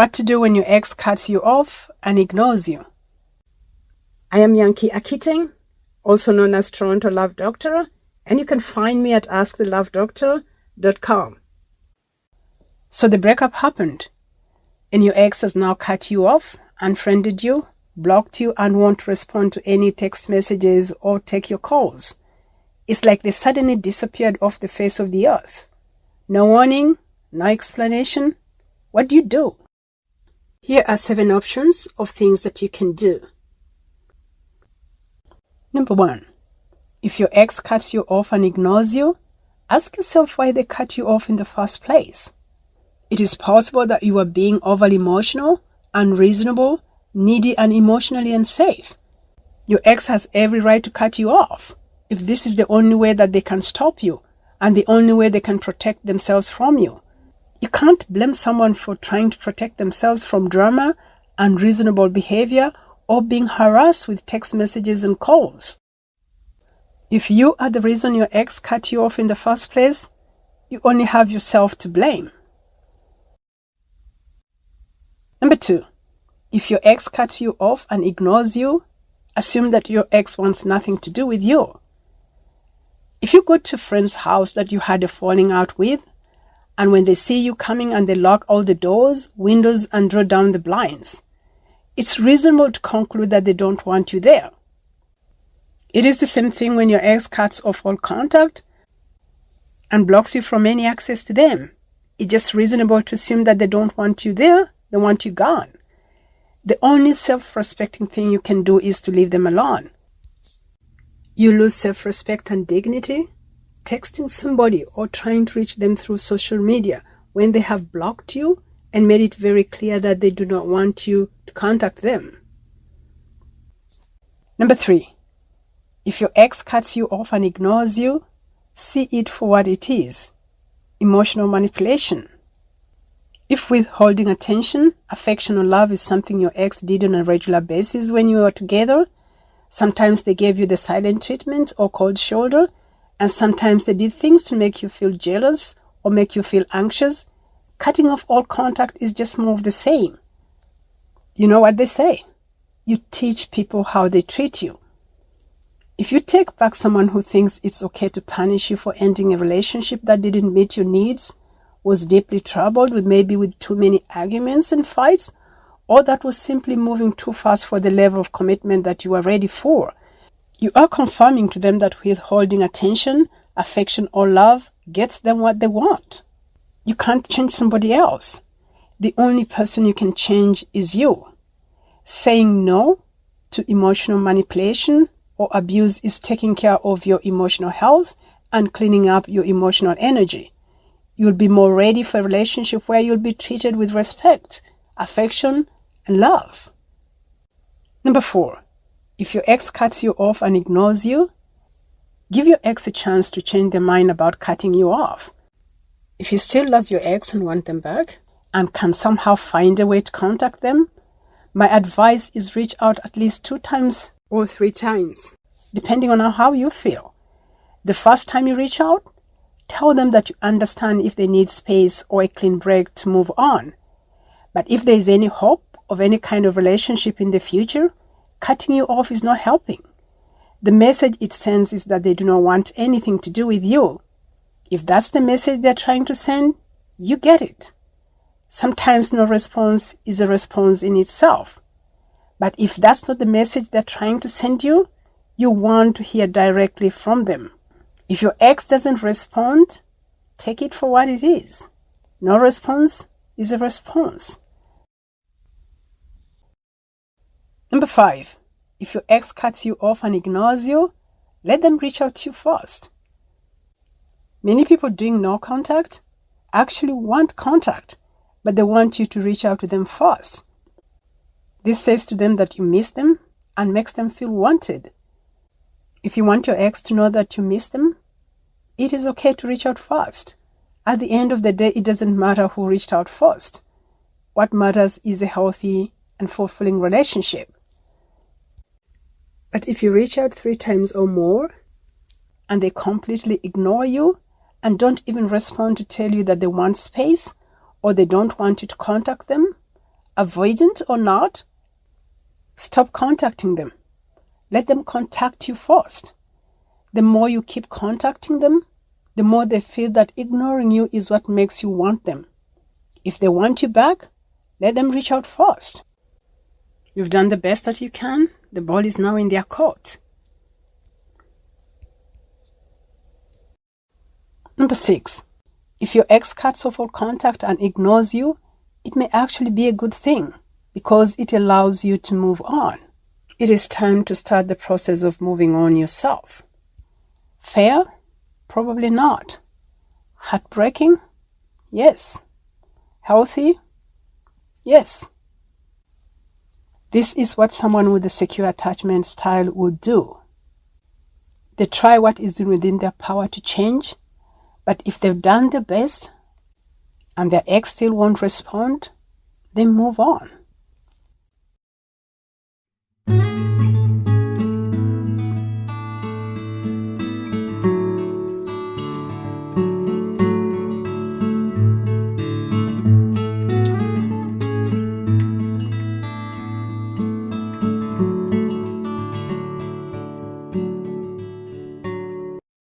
What to do when your ex cuts you off and ignores you. I am Yankee Akiteng, also known as Toronto Love Doctor, and you can find me at askthelovedoctor.com. So the breakup happened, and your ex has now cut you off, unfriended you, blocked you, and won't respond to any text messages or take your calls. It's like they suddenly disappeared off the face of the earth. No warning, no explanation. What do you do? Here are 7 options of things that you can do. Number 1. If your ex cuts you off and ignores you, ask yourself why they cut you off in the first place. It is possible that you are being overly emotional, unreasonable, needy, and emotionally unsafe. Your ex has every right to cut you off if this is the only way that they can stop you and the only way they can protect themselves from you. You can't blame someone for trying to protect themselves from drama, unreasonable behavior, or being harassed with text messages and calls. If you are the reason your ex cut you off in the first place, you only have yourself to blame. Number 2. If your ex cuts you off and ignores you, assume that your ex wants nothing to do with you. If you go to a friend's house that you had a falling out with, and when they see you coming and they lock all the doors, windows, and draw down the blinds, it's reasonable to conclude that they don't want you there. It is the same thing when your ex cuts off all contact and blocks you from any access to them. It's just reasonable to assume that they don't want you there, they want you gone. The only self-respecting thing you can do is to leave them alone. You lose self-respect and dignity texting somebody or trying to reach them through social media when they have blocked you and made it very clear that they do not want you to contact them. Number 3. If your ex cuts you off and ignores you, see it for what it is: emotional manipulation. If withholding attention, affection, or love is something your ex did on a regular basis when you were together, sometimes they gave you the silent treatment or cold shoulder, and sometimes they did things to make you feel jealous or make you feel anxious, cutting off all contact is just more of the same. You know what they say? You teach people how they treat you. If you take back someone who thinks it's okay to punish you for ending a relationship that didn't meet your needs, was deeply troubled with too many arguments and fights, or that was simply moving too fast for the level of commitment that you are ready for, you are confirming to them that withholding attention, affection, or love gets them what they want. You can't change somebody else. The only person you can change is you. Saying no to emotional manipulation or abuse is taking care of your emotional health and cleaning up your emotional energy. You'll be more ready for a relationship where you'll be treated with respect, affection, and love. Number 4. If your ex cuts you off and ignores you, give your ex a chance to change their mind about cutting you off. If you still love your ex and want them back, and can somehow find a way to contact them, my advice is reach out at least 2 times or 3 times, depending on how you feel. The first time you reach out, tell them that you understand if they need space or a clean break to move on. But if there is any hope of any kind of relationship in the future, cutting you off is not helping. The message it sends is that they do not want anything to do with you. If that's the message they're trying to send, you get it. Sometimes no response is a response in itself. But if that's not the message they're trying to send you, you want to hear directly from them. If your ex doesn't respond, take it for what it is. No response is a response. Number 5. If your ex cuts you off and ignores you, let them reach out to you first. Many people doing no contact actually want contact, but they want you to reach out to them first. This says to them that you miss them and makes them feel wanted. If you want your ex to know that you miss them, it is okay to reach out first. At the end of the day, it doesn't matter who reached out first. What matters is a healthy and fulfilling relationship. But if you reach out 3 times or more, and they completely ignore you and don't even respond to tell you that they want space or they don't want you to contact them, avoidant or not, stop contacting them. Let them contact you first. The more you keep contacting them, the more they feel that ignoring you is what makes you want them. If they want you back, let them reach out first. You've done the best that you can. The ball is now in their court. Number 6. If your ex cuts off all contact and ignores you, it may actually be a good thing because it allows you to move on. It is time to start the process of moving on yourself. Fair? Probably not. Heartbreaking? Yes. Healthy? Yes. This is what someone with a secure attachment style would do. They try what is within their power to change, but if they've done their best and their ex still won't respond, they move on.